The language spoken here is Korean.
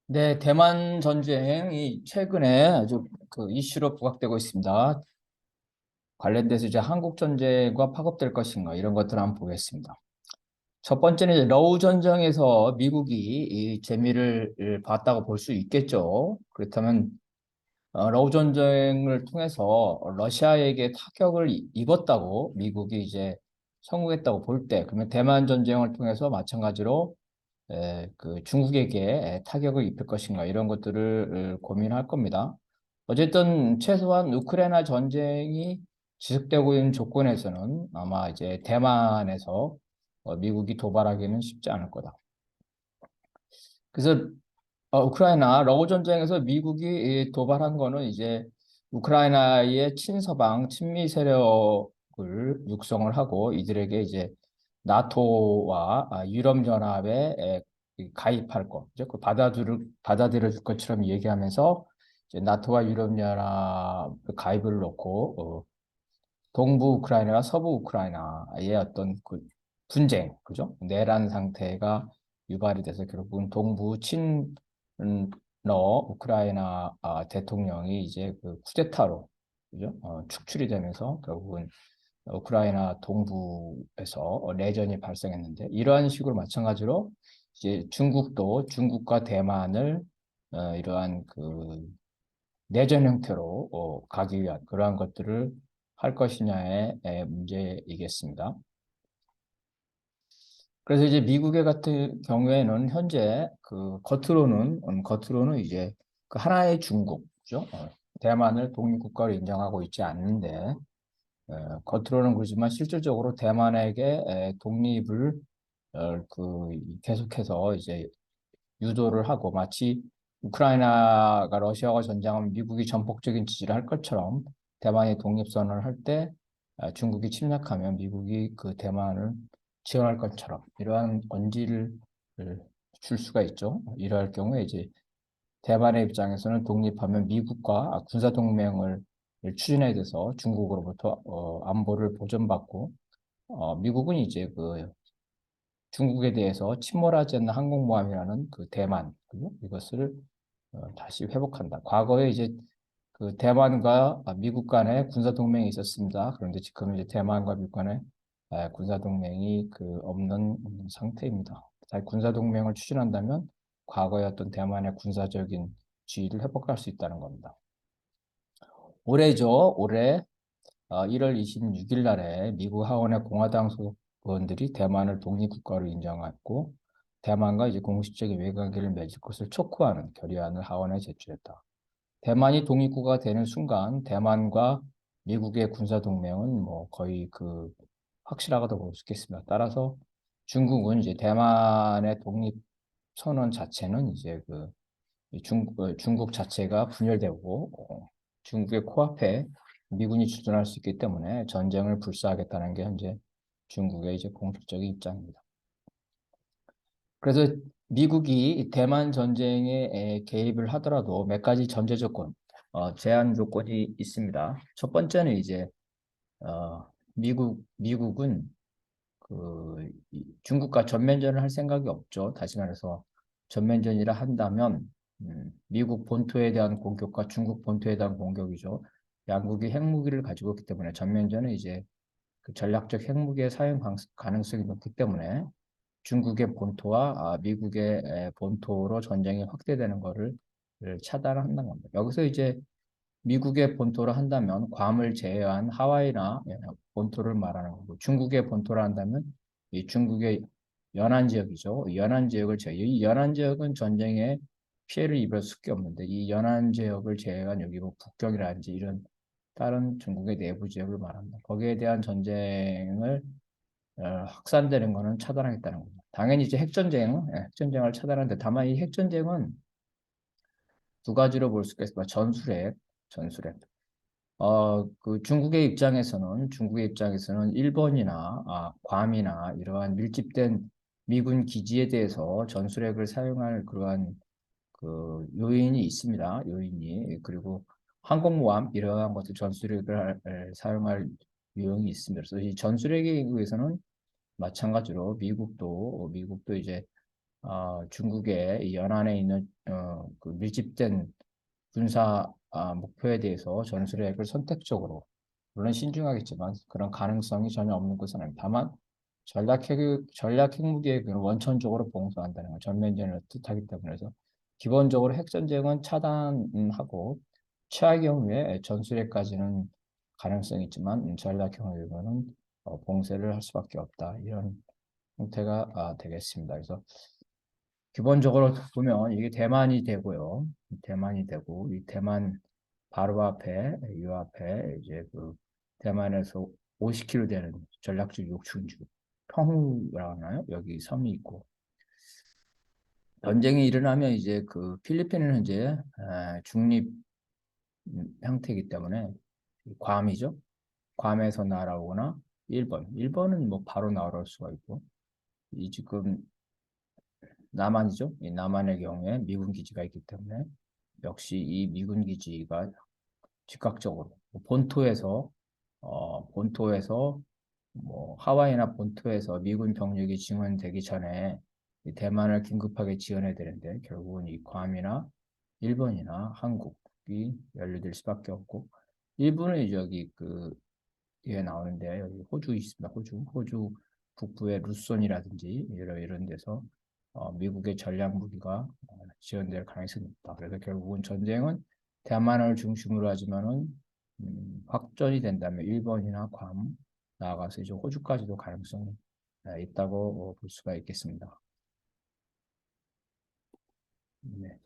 네, 대만 전쟁이 최근에 아주 그 이슈로 부각되고 있습니다. 관련돼서 이제 한국 전쟁과 파급될 것인가 이런 것들을 한번 보겠습니다. 첫 번째는 이제 러우 전쟁에서 미국이 이 재미를 봤다고 볼 수 있겠죠. 그렇다면 러우 전쟁을 통해서 러시아에게 타격을 입었다고 미국이 이제 성공했다고 볼 때, 그러면 대만 전쟁을 통해서 마찬가지로 그 중국에게 타격을 입힐 것인가 이런 것들을 고민할 겁니다. 어쨌든 최소한 우크라이나 전쟁이 지속되고 있는 조건에서는 아마 이제 대만에서 미국이 도발하기는 쉽지 않을 거다. 그래서 우크라이나 러우 전쟁에서 미국이 도발한 거는 이제 우크라이나의 친서방 친미 세력을 육성을 하고 이들에게 이제 나토와 유럽연합에 가입할 것, 이제 그 받아들여줄 것처럼 얘기하면서 이제 나토와 유럽연합 가입을 놓고 동부 우크라이나와 서부 우크라이나의 어떤 그 분쟁, 그죠? 내란 상태가 유발이 돼서 결국은 동부 친러 우크라이나 대통령이 이제 그 쿠데타로, 그죠? 축출이 되면서 결국은 우크라이나 동부에서 내전이 발생했는데 이러한 식으로 마찬가지로 이제 중국도 중국과 대만을 이러한 그 내전 형태로 가기 위한 그러한 것들을 할 것이냐의 문제이겠습니다. 그래서 이제 미국의 같은 경우에는 현재 그 겉으로는 이제 그 하나의 중국죠. 대만을 독립국가로 인정하고 있지 않는데 겉으로는 그러지만 실질적으로 대만에게 독립을 그 계속해서 이제 유도를 하고 마치 우크라이나가 러시아와 전쟁하면 미국이 전폭적인 지지를 할 것처럼 대만이 독립선언을 할 때 중국이 침략하면 미국이 그 대만을 지원할 것처럼 이러한 언지를 줄 수가 있죠. 이러할 경우에 이제 대만의 입장에서는 독립하면 미국과 군사 동맹을 추진해야 돼서 중국으로부터 안보를 보전받고 미국은 이제 그 중국에 대해서 침몰하지 않는 항공모함이라는 그 대만 그죠? 이것을 다시 회복한다. 과거에 이제 그 대만과 미국 간에 군사 동맹이 있었습니다. 그런데 지금 이제 대만과 미국 간에 군사 동맹이 그 없는 상태입니다. 다시 군사 동맹을 추진한다면 과거의 어떤 대만의 군사적인 지위를 회복할 수 있다는 겁니다. 올해죠. 올해 1월 26일 날에 미국 하원의 공화당 소속 의원들이 대만을 독립국가로 인정했고 대만과 이제 공식적인 외관계를 맺을 것을 촉구하는 결의안을 하원에 제출했다. 대만이 독립국가가 되는 순간 대만과 미국의 군사 동맹은 뭐 거의 그 확실하다고 볼 수 있겠습니다. 따라서 중국은 이제 대만의 독립 선언 자체는 이제 그 중국 자체가 분열되고 중국의 코앞에 미군이 주둔할 수 있기 때문에 전쟁을 불사하겠다는 게 현재 중국의 이제 공식적인 입장입니다. 그래서 미국이 대만 전쟁에 개입을 하더라도 몇 가지 전제 조건, 제한 조건이 있습니다. 첫 번째는 이제 미국은 중국과 전면전을 할 생각이 없죠. 다시 말해서 전면전이라 한다면 미국 본토에 대한 공격과 중국 본토에 대한 공격이죠. 양국이 핵무기를 가지고 있기 때문에 전면전은 이제 그 전략적 핵무기의 사용 가능성이 높기 때문에 중국의 본토와 미국의 본토로 전쟁이 확대되는 것을 차단한다는 겁니다. 여기서 이제 미국의 본토로 한다면 괌을 제외한 하와이나 본토를 말하는 거고 중국의 본토로 한다면 이 중국의 연안 지역이죠. 연안 지역을 제외. 이 연안 지역은 전쟁에 피해를 입을 수밖에 없는데 이 연안 지역을 제외한 여기 뭐 북경이라든지 이런 다른 중국의 내부 지역을 말합니다. 거기에 대한 전쟁을 확산되는 것은 차단하겠다는 겁니다. 당연히 이제 핵전쟁을 차단하는데 다만 이 핵전쟁은 두 가지로 볼 수 있겠습니다. 전술핵. 그 중국의 입장에서는 일본이나 괌이나 이러한 밀집된 미군 기지에 대해서 전술핵을 사용할 그러한 그 요인이 있습니다. 요인이 그리고 항공모함 이러한 것들 사용할 요인이 있습니다. 그래서 이 전술핵에 의해서는 마찬가지로 미국도 이제 중국의 이 연안에 있는 그 밀집된 군사 목표에 대해서 전술핵을 선택적으로 물론 신중하겠지만 그런 가능성이 전혀 없는 것은 아닙니다. 다만 전략 핵무기의 그 원천적으로 봉쇄한다는 걸 전면전을 뜻하기 때문에 그래서 기본적으로 핵전쟁은 차단하고 최악의 경우에 전술핵까지는 가능성이 있지만 전략핵무기는 봉쇄를 할 수밖에 없다. 이런 형태가 되겠습니다. 그래서 기본적으로 보면 이게 대만이 되고요. 대만이 되고 이 대만 바로 앞에 이 앞에 이제 그 대만에서 50km 되는 전략적 요충지 평후라고 하나요? 여기 섬이 있고 전쟁이 일어나면 이제 그 필리핀은 이제 중립 형태이기 때문에 괌이죠. 괌에서 날아오거나 일본은 뭐 바로 날아올 수가 있고 이 지금 남한이죠. 이 남한의 경우에 미군 기지가 있기 때문에 역시 이 미군 기지가 즉각적으로 본토에서 뭐 하와이나 본토에서 미군 병력이 증원되기 전에 이 대만을 긴급하게 지원해야 되는데 결국은 이 괌이나 일본이나 한국이 연루될 수밖에 없고 일본은 저기 그 뒤에 나오는데 여기 호주 있습니다. 호주 북부의 루손이라든지 이런 데서 미국의 전략 무기가 지원될 가능성이 높다. 그래서 결국은 전쟁은 대만을 중심으로 하지만은 확전이 된다면 일본이나 괌 나아가서 이제 호주까지도 가능성이 있다고 볼 수가 있겠습니다. 네.